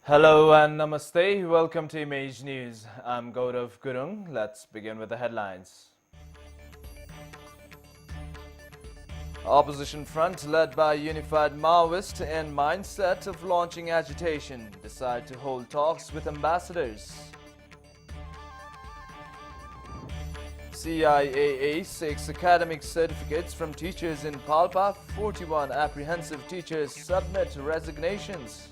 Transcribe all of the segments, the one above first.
Hello and namaste. Welcome to Image News. I'm Gaurav Gurung. Let's begin with the headlines. Opposition front led by unified Maoists in mindset of launching agitation decide to hold talks with ambassadors. CIAA seeks academic certificates from teachers in Palpa. 41 apprehensive teachers submit resignations.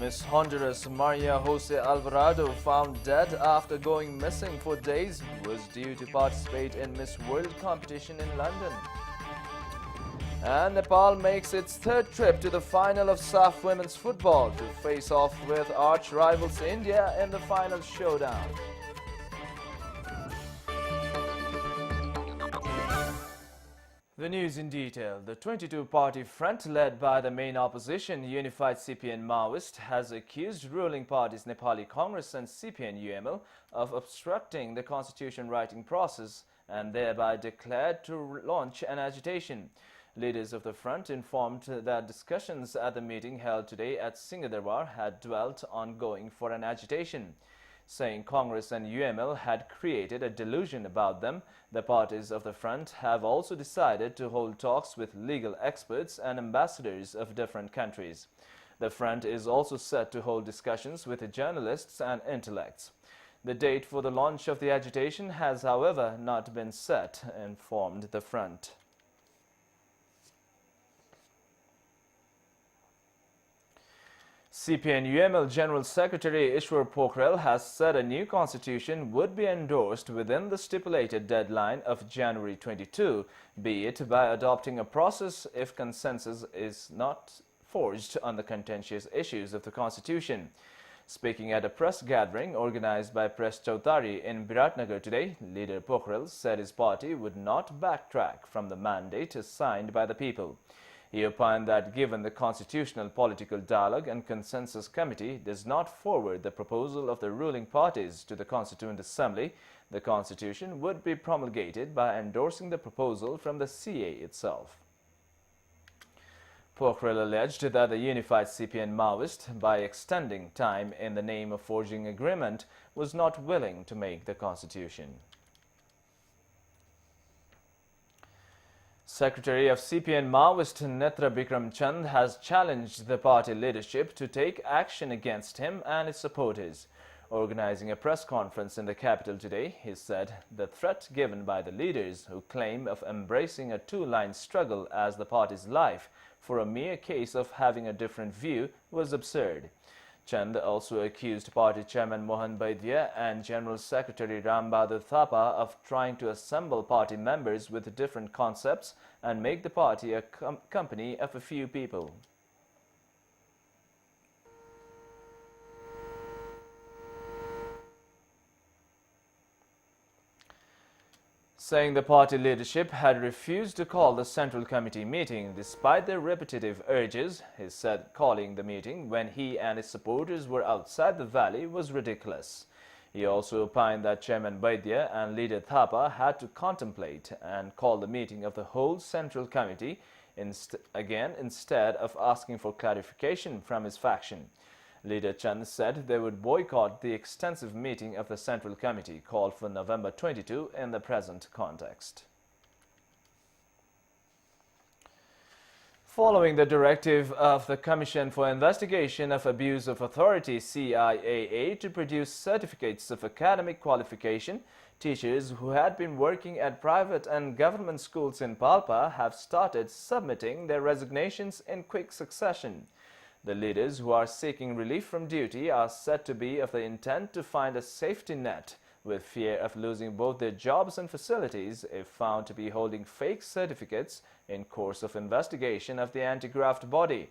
Miss Honduras Maria Jose Alvarado, found dead after going missing for days, was due to participate in Miss World competition in London. And Nepal makes its third trip to the final of SAF women's football to face off with arch rivals India in the final showdown. The news in detail. The 22-party front led by the main opposition, Unified CPN Maoist, has accused ruling parties Nepali Congress and CPN UML of obstructing the constitution writing process and thereby declared to launch an agitation. Leaders of the front informed that discussions at the meeting held today at Singadarbar had dwelt on going for an agitation. Saying Congress and UML had created a delusion about them, the parties of the front have also decided to hold talks with legal experts and ambassadors of different countries. The front is also set to hold discussions with journalists and intellects. The date for the launch of the agitation has, however, not been set, informed the front. CPN-UML General Secretary Ishwar Pokhrel has said a new constitution would be endorsed within the stipulated deadline of January 22, be it by adopting a process if consensus is not forged on the contentious issues of the constitution. Speaking at a press gathering organized by Press Chautari in Biratnagar today, Leader Pokhrel said his party would not backtrack from the mandate signed by the people. He opined that given the Constitutional Political Dialogue and Consensus Committee does not forward the proposal of the ruling parties to the Constituent Assembly, the Constitution would be promulgated by endorsing the proposal from the CA itself. Pokhrel alleged that the unified CPN Maoist, by extending time in the name of forging agreement, was not willing to make the Constitution. Secretary of CPN Maoist Netra Bikram Chand has challenged the party leadership to take action against him and his supporters. Organizing a press conference in the capital today, he said the threat given by the leaders who claim of embracing a two-line struggle as the party's life for a mere case of having a different view was absurd. Chand also accused party chairman Mohan Baidya and General Secretary Ram Bahadur Thapa of trying to assemble party members with different concepts and make the party a company of a few people. Saying the party leadership had refused to call the Central Committee meeting despite their repetitive urges, he said calling the meeting when he and his supporters were outside the valley was ridiculous. He also opined that Chairman Baidya and Leader Thapa had to contemplate and call the meeting of the whole Central Committee instead of asking for clarification from his faction. Leader Chand said they would boycott the extensive meeting of the Central Committee called for November 22 in the present context. Following the directive of the Commission for Investigation of Abuse of Authority CIAA to produce certificates of academic qualification, teachers who had been working at private and government schools in Palpa have started submitting their resignations in quick succession. The leaders who are seeking relief from duty are said to be of the intent to find a safety net, with fear of losing both their jobs and facilities if found to be holding fake certificates in course of investigation of the anti-graft body.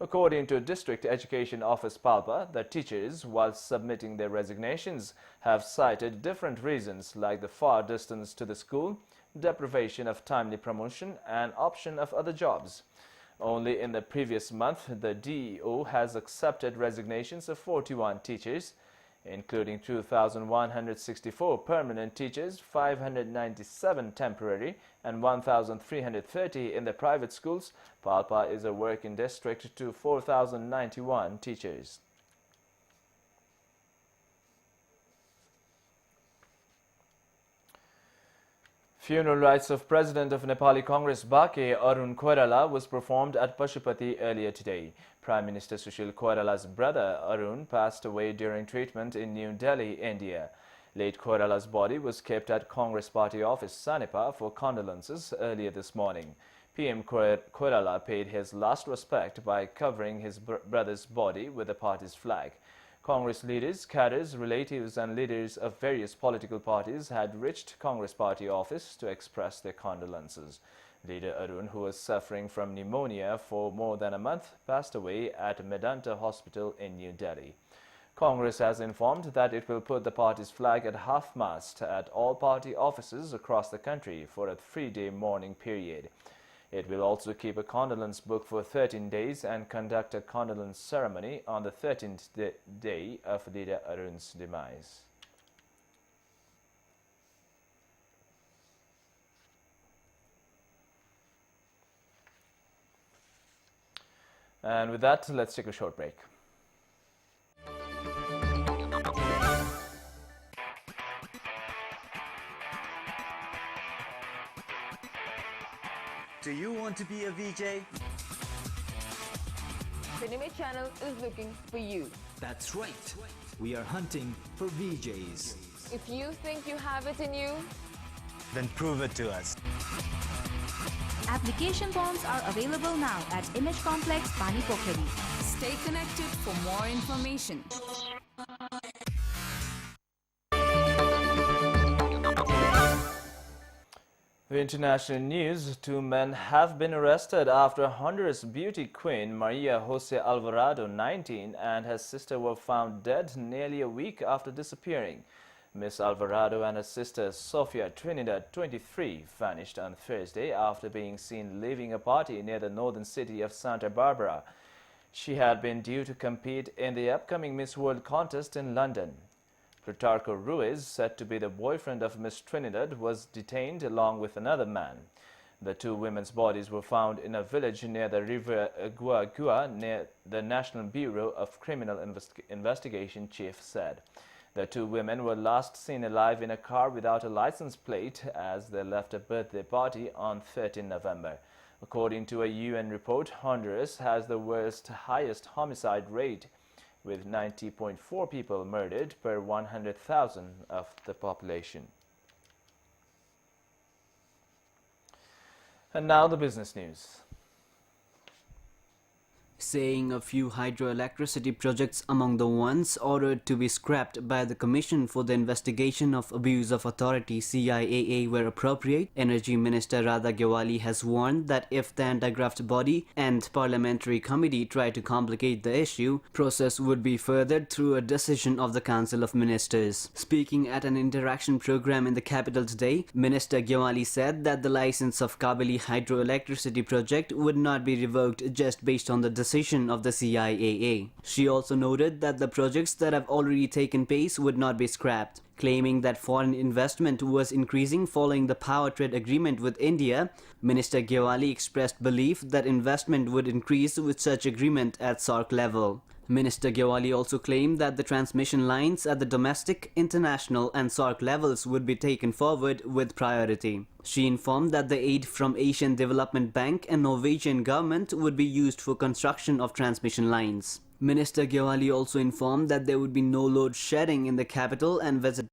According to District Education Office Palpa, the teachers, while submitting their resignations, have cited different reasons like the far distance to the school, deprivation of timely promotion, and option of other jobs. Only in the previous month, the DEO has accepted resignations of 41 teachers. including 2,164 permanent teachers, 597 temporary, and 1,330 in the private schools. Palpa is a working district to 4,091 teachers. Funeral rites of President of Nepali Congress Bake Arun Koirala was performed at Pashupati earlier today. Prime Minister Sushil Koirala's brother Arun passed away during treatment in New Delhi, India. Late Koirala's body was kept at Congress Party office Sanipa for condolences earlier this morning. PM Koirala paid his last respect by covering his brother's body with the party's flag. Congress leaders, cadres, relatives and leaders of various political parties had reached Congress Party office to express their condolences. Leader Arun, who was suffering from pneumonia for more than a month, passed away at Medanta Hospital in New Delhi. Congress has informed that it will put the party's flag at half-mast at all party offices across the country for a 3-day mourning period. It will also keep a condolence book for 13 days and conduct a condolence ceremony on the 13th day of Leader Arun's demise. And with that, let's take a short break. Do you want to be a VJ? Cinema Channel is looking for you. That's right. We are hunting for VJs. If you think you have it in you, Then prove it to us. Application forms are available now at Image Complex, Pani Pokhari. Stay connected for more information. The international news: 2 men have been arrested after Honduras beauty queen Maria Jose Alvarado, 19, and her sister were found dead nearly a week after disappearing. Miss Alvarado and her sister Sofia Trinidad, 23, vanished on Thursday after being seen leaving a party near the northern city of Santa Barbara. She had been due to compete in the upcoming Miss World contest in London. Plutarco Ruiz, said to be the boyfriend of Miss Trinidad, was detained along with another man. The 2 women's bodies were found in a village near the River Guagua, near the National Bureau of Criminal Investigation chief said. The 2 women were last seen alive in a car without a license plate as they left a birthday party on 13 November. According to a UN report, Honduras has the world's highest homicide rate, with 90.4 people murdered per 100,000 of the population. And now the business news. Saying a few hydroelectricity projects among the ones ordered to be scrapped by the Commission for the Investigation of Abuse of Authority (CIAA) were appropriate, Energy Minister Radha Gyawali has warned that if the anti-graft body and parliamentary committee try to complicate the issue, process would be furthered through a decision of the Council of Ministers. Speaking at an interaction program in the capital today, Minister Gyawali said that the license of Kabeli hydroelectricity project would not be revoked just based on the decision of the CIAA. She also noted that the projects that have already taken place would not be scrapped. Claiming that foreign investment was increasing following the power trade agreement with India, Minister Gyawali expressed belief that investment would increase with such agreement at SAARC level. Minister Gyawali also claimed that the transmission lines at the domestic, international and SAARC levels would be taken forward with priority. She informed that the aid from Asian Development Bank and Norwegian government would be used for construction of transmission lines. Minister Gyawali also informed that there would be no load shedding in the capital and visit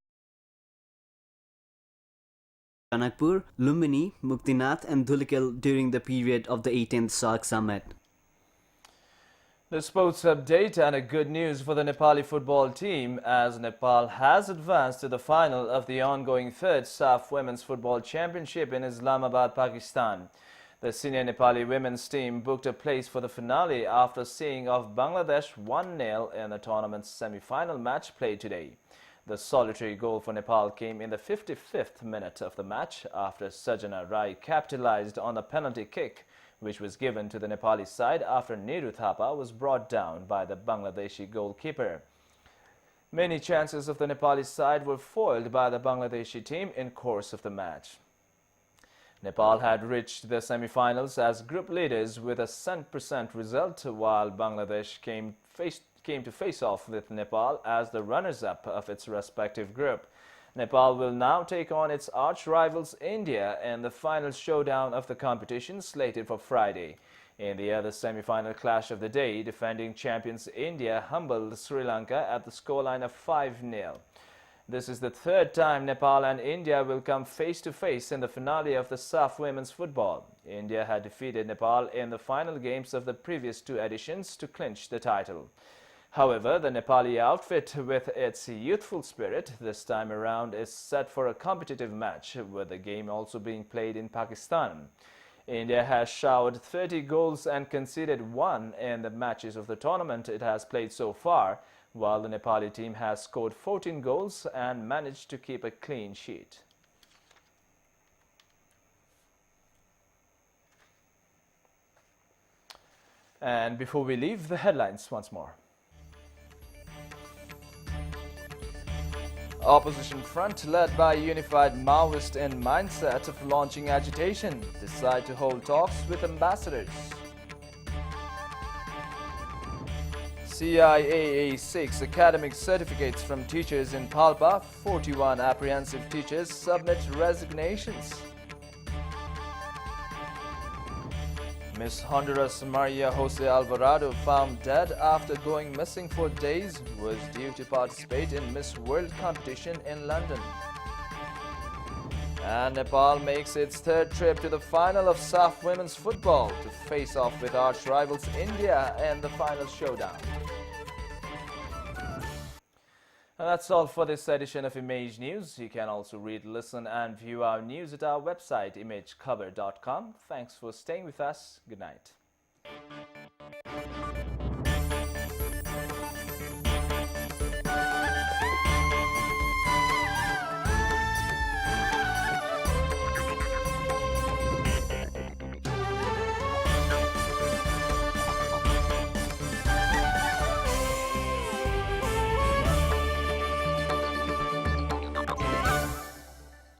Janakpur, Lumbini, Muktinath and Dhulikil during the period of the 18th SAARC summit. The sports update and a good news for the Nepali football team, as Nepal has advanced to the final of the ongoing 3rd SAF Women's Football Championship in Islamabad, Pakistan. The senior Nepali women's team booked a place for the finale after seeing off Bangladesh 1-0 in the tournament's semi-final match played today. The solitary goal for Nepal came in the 55th minute of the match after Sajana Rai capitalized on a penalty kick, which was given to the Nepali side after Neeru Thapa was brought down by the Bangladeshi goalkeeper. Many chances of the Nepali side were foiled by the Bangladeshi team in course of the match. Nepal had reached the semi-finals as group leaders with a 100% result, while Bangladesh came to face off with Nepal as the runners-up of its respective group. Nepal will now take on its arch-rivals India in the final showdown of the competition slated for Friday. In the other semi-final clash of the day, defending champions India humbled Sri Lanka at the scoreline of 5-0. This is the third time Nepal and India will come face-to-face in the finale of the SAF Women's Football. India had defeated Nepal in the final games of the previous two editions to clinch the title. However, the Nepali outfit, with its youthful spirit, this time around is set for a competitive match, with the game also being played in Pakistan. India has showered 30 goals and conceded 1 in the matches of the tournament it has played so far, while the Nepali team has scored 14 goals and managed to keep a clean sheet. And before we leave, the headlines once more. Opposition front led by unified Maoist in mindset of launching agitation decide to hold talks with ambassadors. CIAA seeks academic certificates from teachers in Palpa. 41 apprehensive teachers submit resignations. Miss Honduras Maria Jose Alvarado, found dead after going missing for days, was due to participate in Miss World competition in London. And Nepal makes its third trip to the final of SAF Women's Football to face off with arch rivals India in the final showdown. And that's all for this edition of Image News. You can also read, listen and view our news at our website imagecover.com. Thanks for staying with us. Good night.